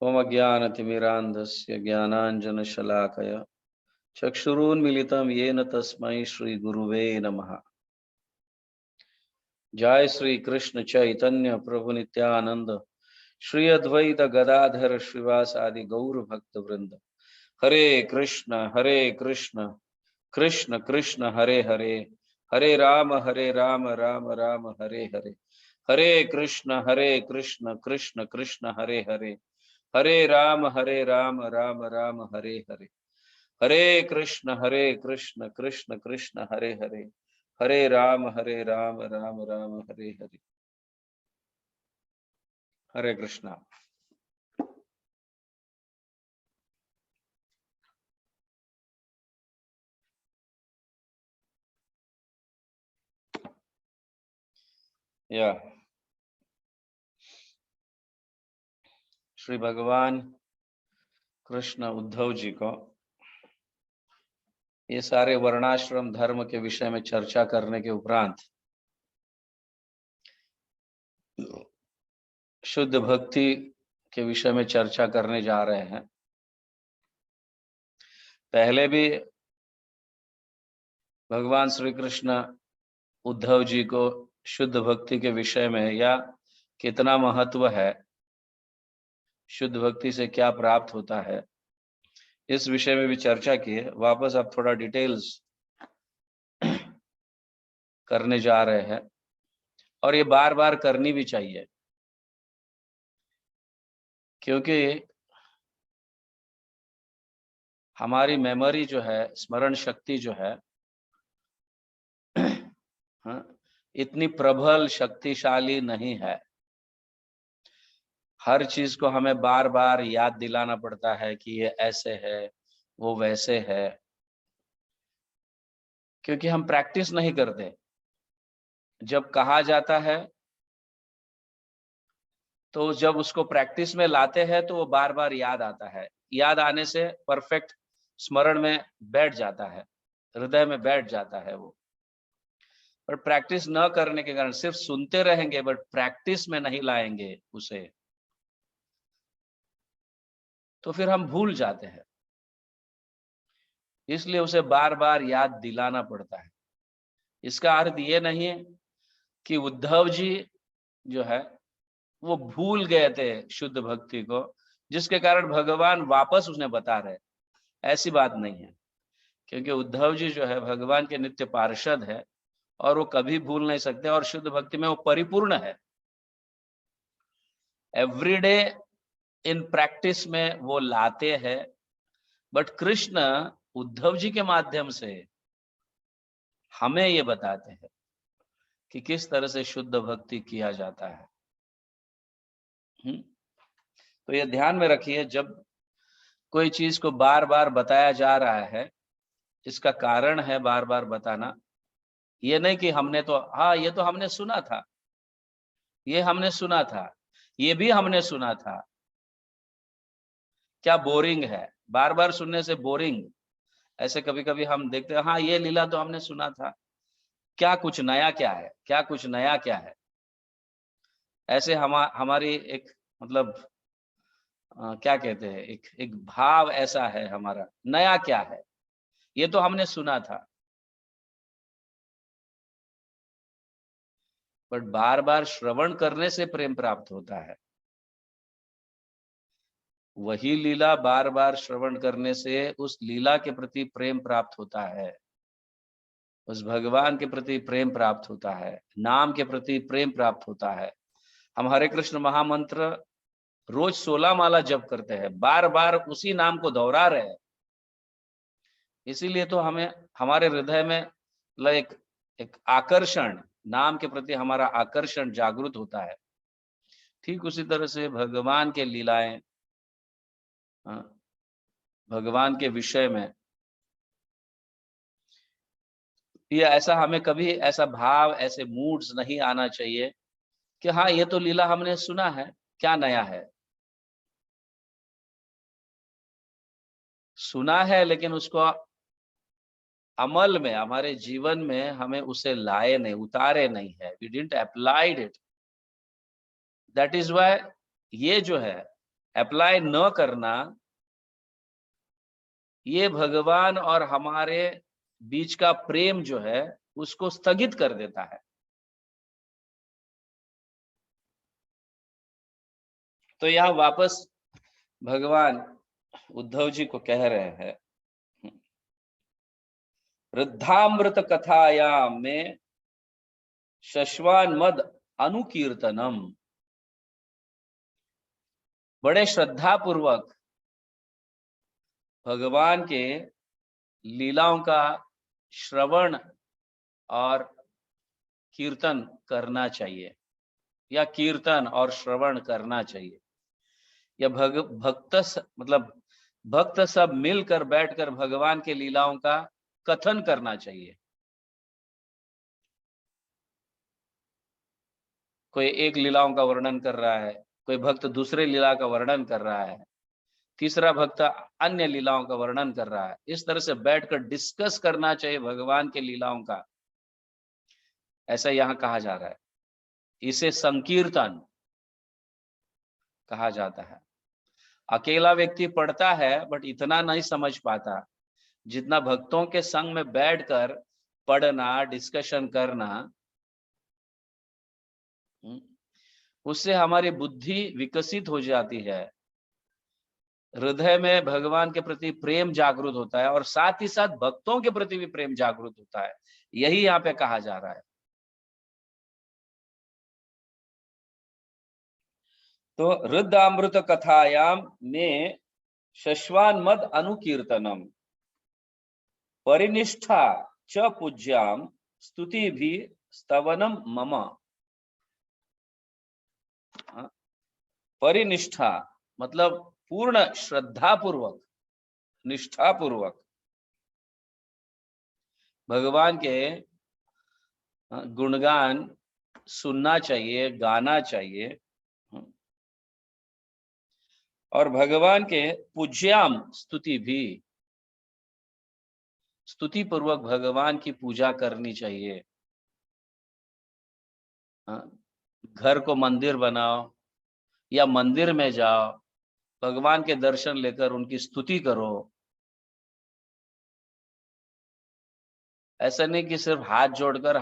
ओम अज्ञानतिमिरान्धस्य ज्ञानाञ्जनशलाकया चक्षुरुन्मीलितं येन तस्मै श्रीगुरुवे नमः। जय श्री कृष्ण चैतन्य प्रभु नित्यानंद श्री अद्वैत गदाधर श्रीवास आदि गौर भक्त वृंद। हरे कृष्ण कृष्ण कृष्ण हरे हरे, हरे राम राम राम हरे हरे। हरे कृष्ण कृष्ण कृष्ण हरे हरे, हरे राम राम राम हरे हरे। हरे कृष्ण कृष्ण कृष्ण हरे हरे, हरे राम राम राम हरे हरे। हरे कृष्णा। या श्री भगवान कृष्ण उद्धव जी को ये सारे वर्णाश्रम धर्म के विषय में चर्चा करने के उपरांत शुद्ध भक्ति के विषय में चर्चा करने जा रहे हैं। पहले भी भगवान श्री कृष्ण उद्धव जी को शुद्ध भक्ति के विषय में या कितना महत्व है, शुद्ध भक्ति से क्या प्राप्त होता है, इस विषय में भी चर्चा की है। वापस अब थोड़ा डिटेल्स करने जा रहे हैं और ये बार बार करनी भी चाहिए, क्योंकि हमारी मेमोरी जो है, स्मरण शक्ति जो है, इतनी प्रबल शक्तिशाली नहीं है। हर चीज को हमें बार बार याद दिलाना पड़ता है कि ये ऐसे है, वो वैसे है, क्योंकि हम प्रैक्टिस नहीं करते। जब कहा जाता है तो जब उसको प्रैक्टिस में लाते हैं तो वो बार बार याद आता है। याद आने से परफेक्ट स्मरण में बैठ जाता है, हृदय में बैठ जाता है वो। पर प्रैक्टिस न करने के कारण सिर्फ सुनते रहेंगे बट प्रैक्टिस में नहीं लाएंगे उसे, तो फिर हम भूल जाते हैं। इसलिए उसे बार बार याद दिलाना पड़ता है। इसका अर्थ ये नहीं है कि उद्धव जी जो है वो भूल गए थे शुद्ध भक्ति को, जिसके कारण भगवान वापस उसने बता रहे। ऐसी बात नहीं है, क्योंकि उद्धव जी जो है भगवान के नित्य पार्षद है और वो कभी भूल नहीं सकते, और शुद्ध भक्ति में वो परिपूर्ण है। एवरीडे इन प्रैक्टिस में वो लाते हैं। बट कृष्ण उद्धव जी के माध्यम से हमें ये बताते हैं कि किस तरह से शुद्ध भक्ति किया जाता है। तो ये ध्यान में रखिए, जब कोई चीज को बार बार बताया जा रहा है, इसका कारण है बार बार बताना। ये नहीं कि हमने तो, हाँ ये तो हमने सुना था, ये हमने सुना था, ये भी हमने सुना था। क्या बोरिंग है, बार बार सुनने से बोरिंग। ऐसे कभी कभी हम देखते हैं, हाँ ये लीला तो हमने सुना था, क्या कुछ नया क्या है, क्या कुछ नया क्या है। ऐसे हमारी एक मतलब क्या कहते हैं, एक एक भाव ऐसा है हमारा, नया क्या है, ये तो हमने सुना था। बट बार बार श्रवण करने से प्रेम प्राप्त होता है। वही लीला बार बार श्रवण करने से उस लीला के प्रति प्रेम प्राप्त होता है, उस भगवान के प्रति प्रेम प्राप्त होता है, नाम के प्रति प्रेम प्राप्त होता है। हम हरे कृष्ण महामंत्र रोज 16 माला जप करते हैं, बार बार उसी नाम को दोहरा रहे हैं। इसीलिए तो हमें हमारे हृदय में एक एक आकर्षण, नाम के प्रति हमारा आकर्षण जागृत होता है। ठीक उसी तरह से भगवान के लीलाएं, भगवान के विषय में ये ऐसा, हमें कभी ऐसा भाव, ऐसे मूड्स नहीं आना चाहिए कि हाँ ये तो लीला हमने सुना है, क्या नया है। सुना है लेकिन उसको अमल में, हमारे जीवन में हमें उसे लाए नहीं, उतारे नहीं है। We didn't applied it. That is why ये जो है अप्लाई न करना, ये भगवान और हमारे बीच का प्रेम जो है उसको स्थगित कर देता है। तो यहां वापस भगवान उद्धव जी को कह रहे हैं, वृद्धामृत कथायाम में शश्वान मद अनुकीर्तनम, बड़े श्रद्धा पूर्वक भगवान के लीलाओं का श्रवण और कीर्तन करना चाहिए, या कीर्तन और श्रवण करना चाहिए। या भक्त सब मिलकर बैठकर भगवान के लीलाओं का कथन करना चाहिए। कोई एक लीलाओं का वर्णन कर रहा है, कोई भक्त दूसरे लीला का वर्णन कर रहा है, तीसरा भक्त अन्य लीलाओं का वर्णन कर रहा है। इस तरह से बैठकर डिस्कस करना चाहिए भगवान के लीलाओं का, ऐसा यहां कहा जा रहा है। इसे संकीर्तन कहा जाता है। अकेला व्यक्ति पढ़ता है बट इतना नहीं समझ पाता जितना भक्तों के संग में बैठकर पढ़ना, डिस्कशन करना। उससे हमारी बुद्धि विकसित हो जाती है, हृदय में भगवान के प्रति प्रेम जागृत होता है और साथ ही साथ भक्तों के प्रति भी प्रेम जागृत होता है। यही यहाँ पे कहा जा रहा है। तो रुद्रामृत कथायाम में शश्वान मद अनुकीर्तनम परिनिष्ठा च पूज्याम स्तुति भी स्तवनम मम। परिनिष्ठा मतलब पूर्ण श्रद्धा पूर्वक, निष्ठा पूर्वक भगवान के गुणगान सुनना चाहिए, गाना चाहिए। और भगवान के पूज्याम स्तुति भी, स्तुति पूर्वक भगवान की पूजा करनी चाहिए। घर को मंदिर बनाओ या मंदिर में जाओ, भगवान के दर्शन लेकर उनकी स्तुति करो। ऐसा नहीं कि सिर्फ हाथ जोड़कर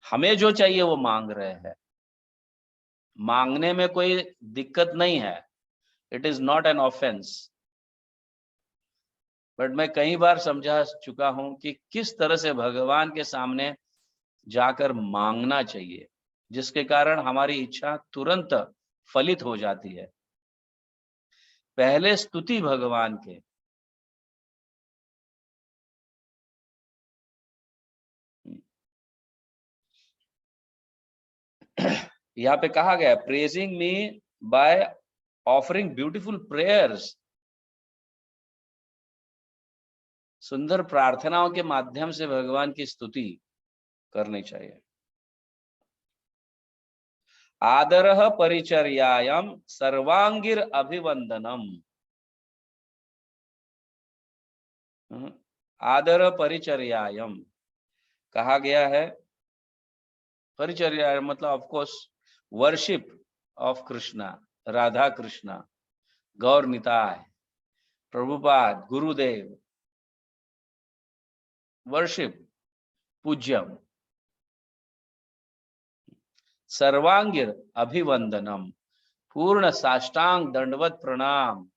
हमें जो चाहिए वो मांग रहे हैं। मांगने में कोई दिक्कत नहीं है, it is not an offence. But मैं कई बार समझा चुका हूं कि किस तरह से भगवान के सामने जाकर मांगना चाहिए, जिसके कारण हमारी इच्छा तुरंत फलित हो जाती है। पहले स्तुति भगवान के, यहाँ पे कहा गया praising me by offering beautiful prayers, सुंदर प्रार्थनाओं के माध्यम से भगवान की स्तुति करनी चाहिए। आदरः परिचर्यायम सर्वांगीर अभिवंदनम। आदर परिचर्यायम कहा गया है। परिचर्या मतलब of course worship of Krishna, Radha Krishna, Gaur Nitai, Prabhupada, गुरुदेव, वर्शिप, पूज्यम, सर्वांगीर अभिवंदनम, पूर्ण साष्टांग दंडवत प्रणाम।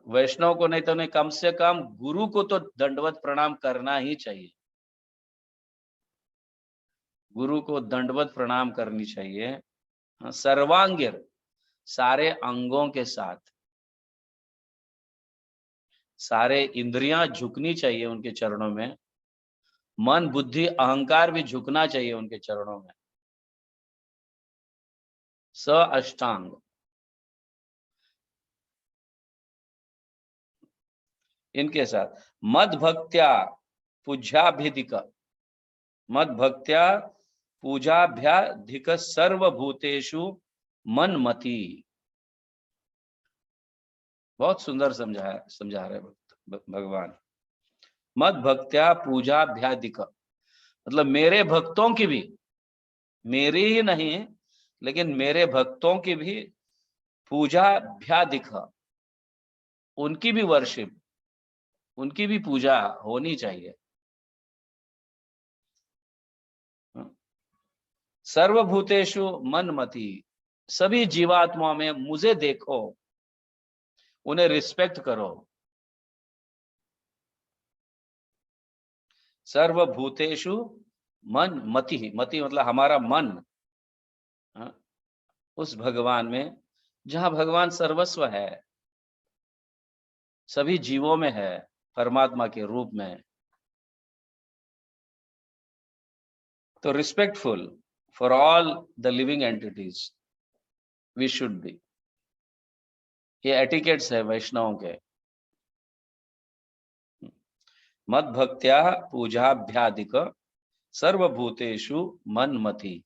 वैष्णव को नहीं तो नहीं, कम से कम गुरु को तो दंडवत प्रणाम करना ही चाहिए। गुरु को दंडवत प्रणाम करनी चाहिए। सर्वांगीर सारे अंगों के साथ, सारे इंद्रियां झुकनी चाहिए उनके चरणों में, मन बुद्धि अहंकार भी झुकना चाहिए उनके चरणों में। स अष्टांग, इनके साथ मद भक्त्या पूज्याभिधिक, मद भक्त्या पूजाभ्याधिक सर्वभूतेषु मनमति। बहुत सुंदर समझा रहे भगवान। मद भक्त्या पूजाभ्याधिक मतलब मेरे भक्तों की भी, मेरी ही नहीं लेकिन मेरे भक्तों की भी पूजाभ्यादिक, उनकी भी वर्शिप, उनकी भी पूजा होनी चाहिए। सर्वभूतेषु मनमति, सभी जीवात्माओं में मुझे देखो, उन्हें रिस्पेक्ट करो। सर्वभूतेषु मन मति, मति मतलब हमारा मन, उस भगवान में जहां भगवान सर्वस्व है, सभी जीवों में है, परमात्मा के रूप में। तो respectful for all the living entities we should be. ये एटिकेट्स है वैष्णवों के। मद भक्त्या पूजाभ्यादिक सर्वभूतेषु मनमति।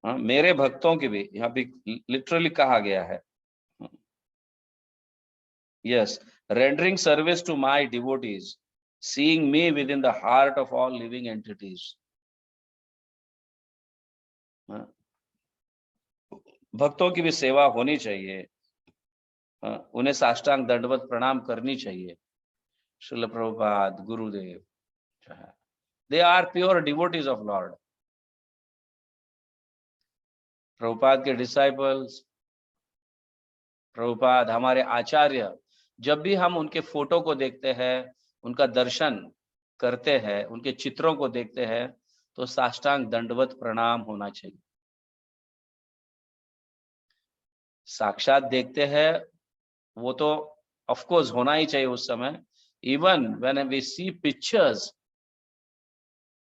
मेरे भक्तों की भी, यहाँ भी लिटरली कहा गया है। Yes, rendering service to my devotees, seeing me within the heart of all living entities. भक्तों की भी सेवा होनी चाहिए, उन्हें साष्टांग दंडवत प्रणाम करनी चाहिए। श्रील प्रभुपाद, गुरुदेव, they are pure devotees of lord. Prabhupada के डिसाइपल्स, प्रभुपाद हमारे आचार्य, जब भी हम उनके फोटो को देखते हैं, उनका दर्शन करते हैं, उनके चित्रों को देखते हैं, तो साष्टांग दंडवत प्रणाम होना चाहिए। साक्षात देखते हैं वो तो ऑफ कोर्स होना ही चाहिए उस समय। Even when we see pictures,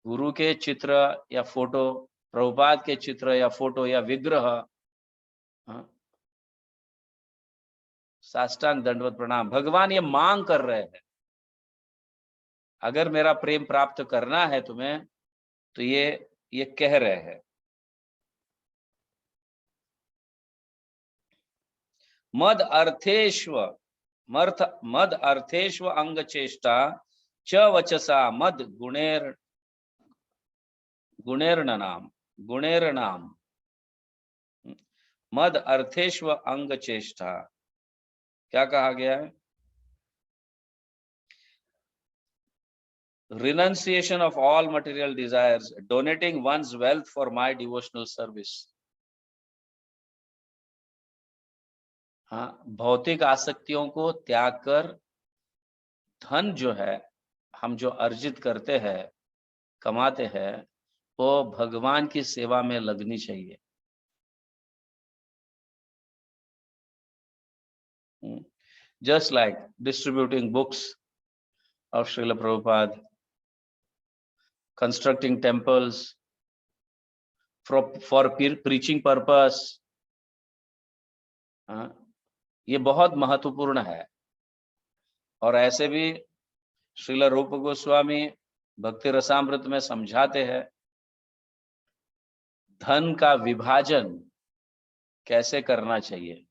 गुरु के चित्र या फोटो, प्रभुपाद के चित्र या फोटो या विग्रह, साष्टांग दंडवत प्रणाम। भगवान ये मांग कर रहे हैं, अगर मेरा प्रेम प्राप्त करना है तुम्हें, तो ये कह रहे हैं। मद अर्थेश्व मद अर्थेश्व अंग चेष्टा च वचसा मद गुणेर्नाम मद अर्थेश्व अंग चेष्टा। क्या कहा गया है? Renunciation of all material desires, donating one's wealth for my devotional service. हाँ, भौतिक आसक्तियों को त्याग कर धन जो है हम जो अर्जित करते हैं, कमाते हैं, वो भगवान की सेवा में लगनी चाहिए। Just like distributing books of Srila Prabhupada, constructing temples for preaching purpose, ये बहुत महत्वपूर्ण है। और ऐसे भी श्रील रूप गोस्वामी भक्ति रसामृत में समझाते हैं, धन का विभाजन कैसे करना चाहिए।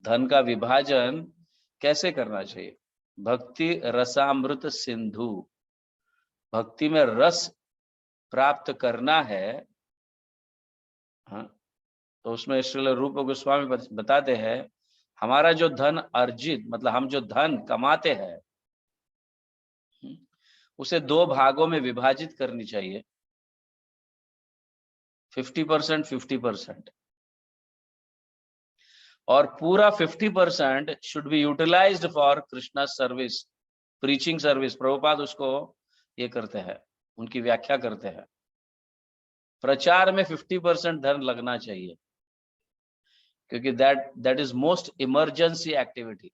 धन का विभाजन कैसे करना चाहिए? भक्ति रसामृत सिंधु, भक्ति में रस प्राप्त करना है। तो उसमें श्रील रूप गोस्वामी बताते हैं, हमारा जो धन अर्जित, मतलब हम जो धन कमाते हैं, उसे 2 भागों में विभाजित करनी चाहिए, 50% 50%, और पूरा 50% should be utilised for Krishna service, preaching service. Prabhupada उसको ये करते हैं, उनकी व्याख्या करते हैं। प्रचार में 50% धन लगना चाहिए, क्योंकि that is most emergency activity.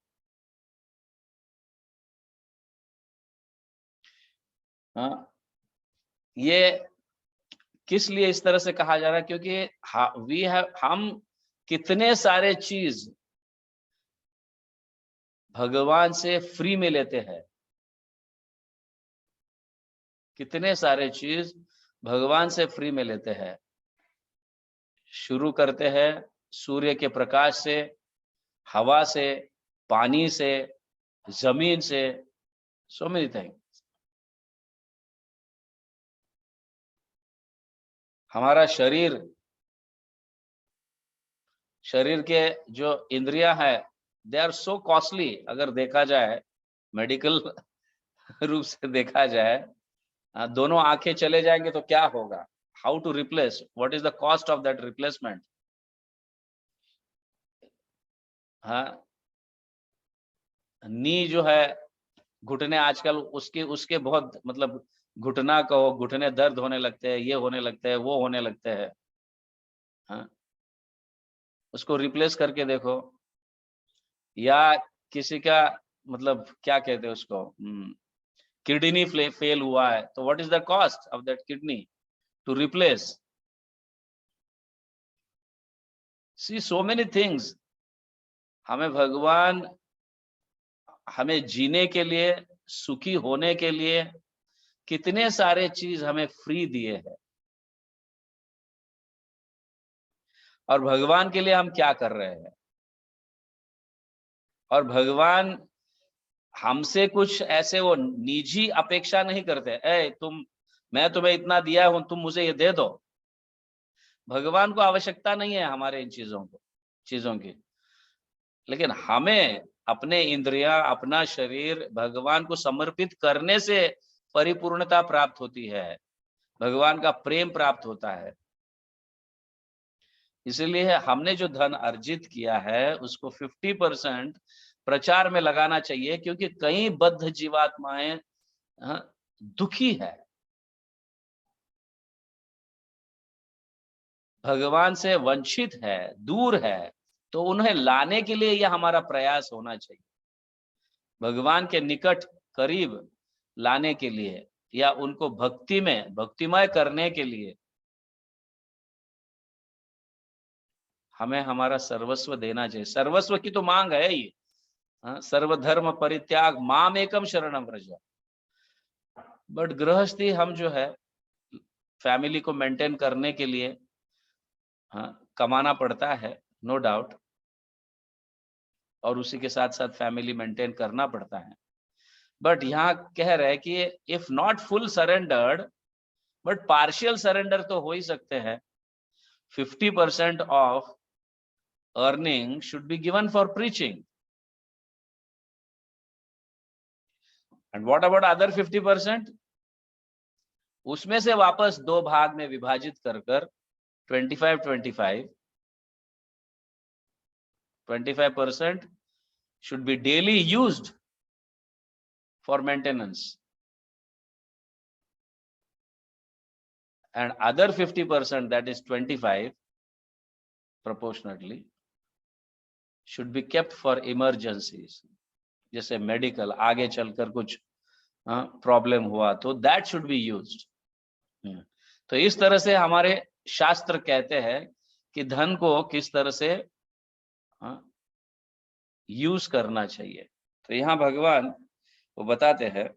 हाँ, ये किस लिए इस तरह से कहा जा रहा है? क्योंकि हम कितने सारे चीज भगवान से फ्री में लेते हैं, कितने सारे चीज भगवान से फ्री में लेते हैं। शुरू करते हैं सूर्य के प्रकाश से, हवा से, पानी से, जमीन से, so many things। हमारा शरीर के जो इंद्रियां है, दे आर सो कॉस्टली। अगर देखा जाए मेडिकल रूप से देखा जाए, दोनों आंखें चले जाएंगे तो क्या होगा? How to replace, what is the cost of that replacement? हाँ, नी जो है, घुटने आजकल उसके उसके बहुत मतलब घुटना को घुटने दर्द होने लगते हैं, ये होने लगते हैं, वो होने लगते हैं। हाँ, उसको रिप्लेस करके देखो। या किसी का मतलब क्या कहते हैं उसको, किडनी फेल हुआ है, तो what is the cost of that kidney to replace? See so many things. हमें भगवान हमें जीने के लिए, सुखी होने के लिए कितने सारे चीज हमें फ्री दिए हैं। और भगवान के लिए हम क्या कर रहे हैं? और भगवान हमसे कुछ ऐसे वो निजी अपेक्षा नहीं करते, मैं तुम्हें इतना दिया हूं, तुम मुझे ये दे दो। भगवान को आवश्यकता नहीं है हमारे इन चीजों की। लेकिन हमें अपने इंद्रियां, अपना शरीर भगवान को समर्पित करने से परिपूर्णता प्राप्त होती है, भगवान का प्रेम प्राप्त होता है। इसलिए हमने जो धन अर्जित किया है उसको 50% प्रचार में लगाना चाहिए, क्योंकि कई बद्ध जीवात्माएं दुखी है, भगवान से वंचित है, दूर है, तो उन्हें लाने के लिए यह हमारा प्रयास होना चाहिए। भगवान के निकट, करीब लाने के लिए, या उनको भक्तिमय करने के लिए हमें हमारा सर्वस्व देना चाहिए। सर्वस्व की तो मांग है ये। सर्वधर्म परित्याग माम एकम शरणम व्रज। बट गृहस्थी हम जो है, फैमिली को मेंटेन करने के लिए कमाना पड़ता है, नो डाउट, और उसी के साथ साथ फैमिली मेंटेन करना पड़ता है। बट यहाँ कह रहे हैं कि if not full surrendered, but partial surrender तो हो ही सकते हैं। 50% of earning should be given for preaching, and what about other 50%? उसमें से वापस दो भाग में विभाजित कर 25% should be daily used for maintenance, and other 50%, that is 25 proportionately, should be kept for emergencies, जैसे मेडिकल, आगे चलकर कुछ प्रॉब्लम हुआ तो दैट शुड बी यूज्ड। तो इस तरह से हमारे शास्त्र कहते हैं कि धन को किस तरह से यूज करना चाहिए। तो यहाँ भगवान वो बताते हैं,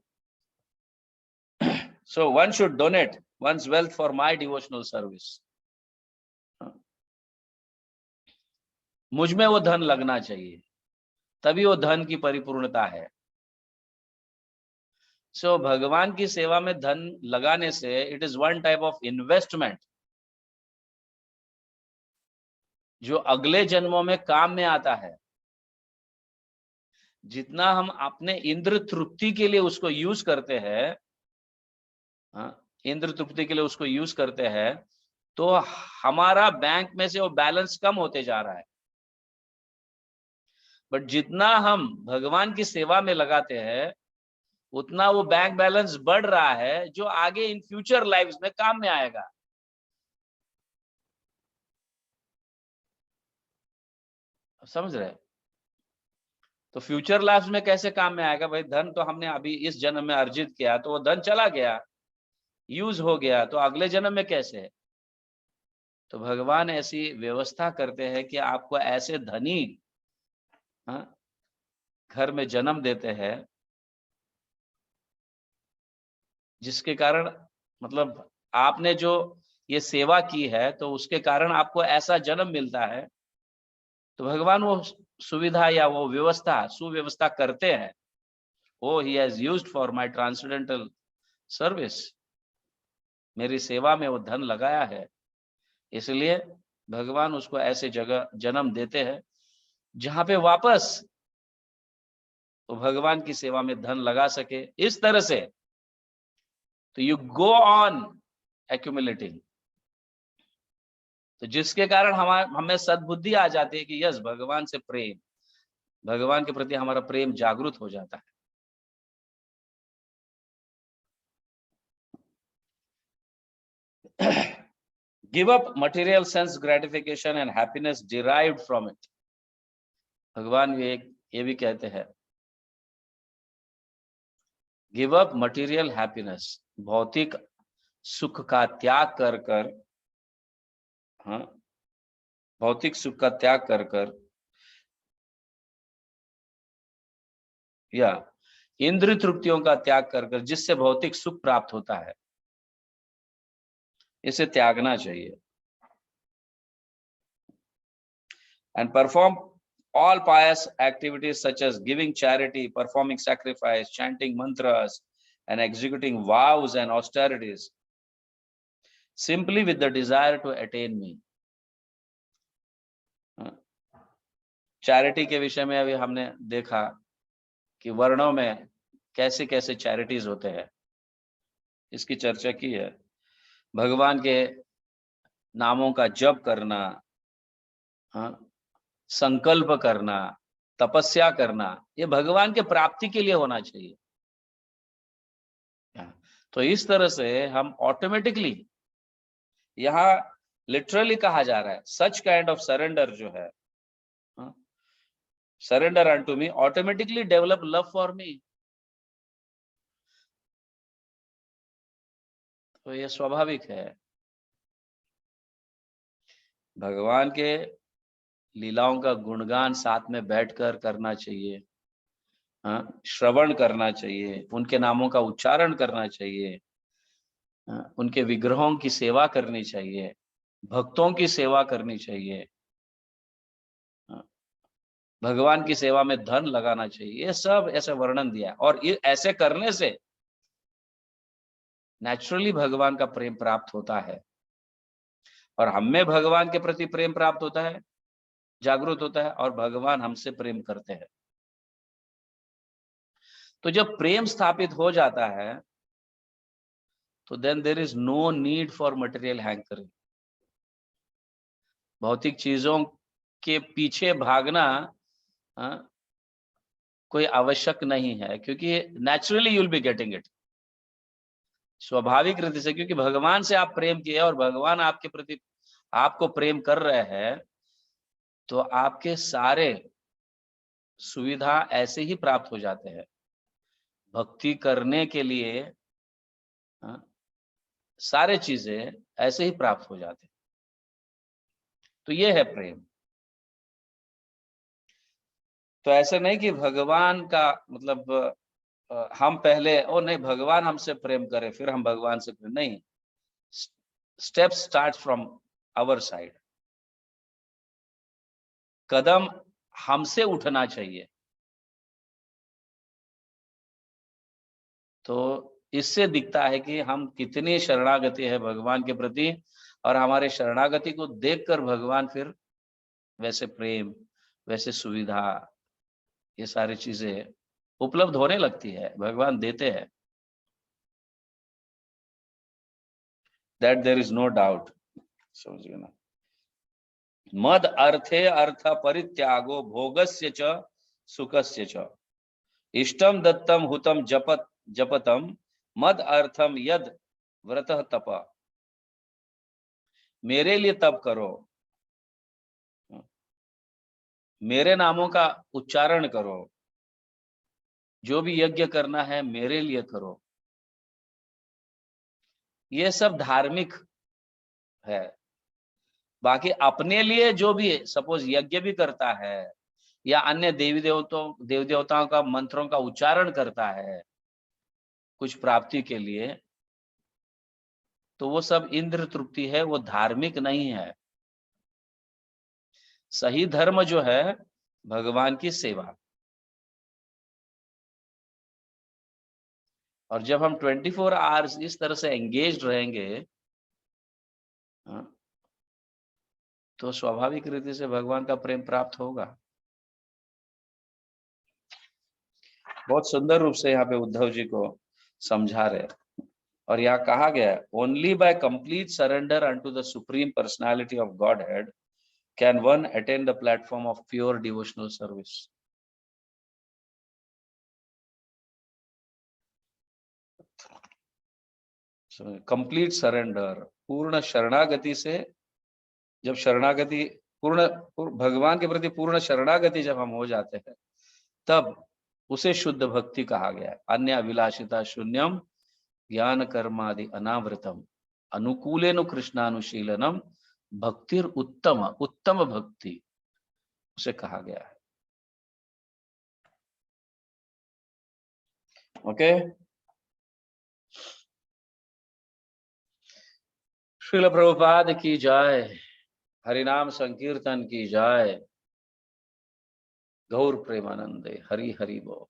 so one should donate one's wealth for my devotional service. मुझ में वो धन लगना चाहिए, तभी वो धन की परिपूर्णता है। सो भगवान की सेवा में धन लगाने से it is one type of investment जो अगले जन्मों में काम में आता है। जितना हम अपने इंद्र तृप्ति के लिए उसको यूज करते हैं, इंद्र तृप्ति के लिए उसको यूज करते हैं, तो हमारा बैंक में से वो बैलेंस कम होते जा रहा है। बट जितना हम भगवान की सेवा में लगाते हैं, उतना वो बैंक बैलेंस बढ़ रहा है, जो आगे इन फ्यूचर लाइफ्स में काम में आएगा। समझ रहे? तो फ्यूचर लाइफ में कैसे काम में आएगा? भाई धन तो हमने अभी इस जन्म में अर्जित किया, तो वो धन चला गया, यूज हो गया, तो अगले जन्म में कैसे है? तो भगवान ऐसी व्यवस्था करते हैं कि आपको ऐसे धनी घर में जन्म देते हैं, जिसके कारण मतलब आपने जो ये सेवा की है, तो उसके कारण आपको ऐसा जन्म मिलता है। तो भगवान वो सुविधा या वो व्यवस्था, सुव्यवस्था करते हैं। Oh he has used for my transcendental service, मेरी सेवा में वो धन लगाया है। इसलिए भगवान उसको ऐसे जगह जन्म देते हैं जहां पे वापस वो भगवान की सेवा में धन लगा सके। इस तरह से तो यू गो ऑन एक्यूमुलेटिंग, तो जिसके कारण हमें सद्बुद्धि आ जाती है कि यस, भगवान से प्रेम, भगवान के प्रति हमारा प्रेम जागृत हो जाता है। Give up material sense gratification and happiness derived from it. भगवान ये भी कहते हैं, गिव अप मटेरियल हैप्पीनेस, भौतिक सुख का त्याग कर कर, हाँ, भौतिक सुख का त्याग कर कर, या इंद्रिय तृप्तियों का त्याग कर कर जिससे भौतिक सुख प्राप्त होता है, इसे त्यागना चाहिए। And perform all pious activities such as giving charity, performing sacrifice, chanting mantras, and executing vows and austerities simply with the desire to attain me। Charity के विषय में अभी हमने देखा कि वर्णों में कैसे कैसे चैरिटीज होते हैं, इसकी चर्चा की है। भगवान के नामों का जप करना, हाँ, संकल्प करना, तपस्या करना, ये भगवान के प्राप्ति के लिए होना चाहिए। तो इस तरह से हम ऑटोमेटिकली, यहाँ लिटरली कहा जा रहा है सच काइंड ऑफ सरेंडर जो है, surrender unto me, automatically develop love for me. तो ये स्वाभाविक है। भगवान के लीलाओं का गुणगान साथ में बैठकर करना चाहिए, श्रवण करना चाहिए, उनके नामों का उच्चारण करना चाहिए, उनके विग्रहों की सेवा करनी चाहिए, भक्तों की सेवा करनी चाहिए, भगवान की सेवा में धन लगाना चाहिए। ये सब ऐसे वर्णन दिया, और ये ऐसे करने से नेचुरली भगवान का प्रेम प्राप्त होता है, और हमें भगवान के प्रति प्रेम प्राप्त होता है, जागृत होता है, और भगवान हमसे प्रेम करते हैं। तो जब प्रेम स्थापित हो जाता है तो then there is no need for material hankering. भौतिक चीजों के पीछे भागना कोई आवश्यक नहीं है, क्योंकि naturally you will be getting it, स्वाभाविक रीति से, क्योंकि भगवान से आप प्रेम किए और भगवान आपके प्रति आपको प्रेम कर रहे हैं, तो आपके सारे सुविधा ऐसे ही प्राप्त हो जाते हैं। भक्ति करने के लिए सारे चीजें ऐसे ही प्राप्त हो जाते हैं। तो ये है प्रेम। तो ऐसे नहीं कि भगवान का मतलब हम पहले, ओ नहीं, भगवान हमसे प्रेम करे फिर हम भगवान से प्रेम, नहीं। Step start from our side, कदम हमसे उठना चाहिए। तो इससे दिखता है कि हम कितनी शरणागति है भगवान के प्रति, और हमारे शरणागति को देखकर भगवान फिर वैसे प्रेम, वैसे सुविधा, ये सारी चीजें उपलब्ध होने लगती है, भगवान देते हैं। That there is no doubt. समझिए ना। मद अर्थे अर्थ परित्यागो भोगस्य च सुखस्य च इष्टम दत्तम हुतम जपतम मद अर्थम यद व्रतः तप। मेरे लिए तप करो, मेरे नामों का उच्चारण करो, जो भी यज्ञ करना है मेरे लिए करो। ये सब धार्मिक है। बाकी अपने लिए जो भी सपोज यज्ञ भी करता है, या अन्य देवी देवताओं का मंत्रों का उच्चारण करता है कुछ प्राप्ति के लिए, तो वो सब इंद्र तृप्ति है, वो धार्मिक नहीं है। सही धर्म जो है भगवान की सेवा। और जब हम 24 आवर्स इस तरह से एंगेज रहेंगे, तो स्वाभाविक रीति से भगवान का प्रेम प्राप्त होगा। बहुत सुंदर रूप से यहाँ पे उद्धव जी को समझा रहे। और यहाँ कहा गया है, only by complete surrender unto the supreme personality of God head can one attain the platform of pure devotional service. Complete surrender, पूर्ण शरणागति से, जब शरणागति भगवान के प्रति पूर्ण शरणागति जब हम हो जाते हैं, तब उसे शुद्ध भक्ति कहा गया है। अन्य अभिलाषिता शून्यम ज्ञान कर्मादि अनावृतम अनुकूलेनु कृष्णानुशीलनम भक्तिर उत्तम, उत्तम भक्ति उसे कहा गया है। ओके, श्रील प्रभुपाद की जय, हरिनाम संकीर्तन की जय, गौर प्रेमानंदे, हरि हरि बोल।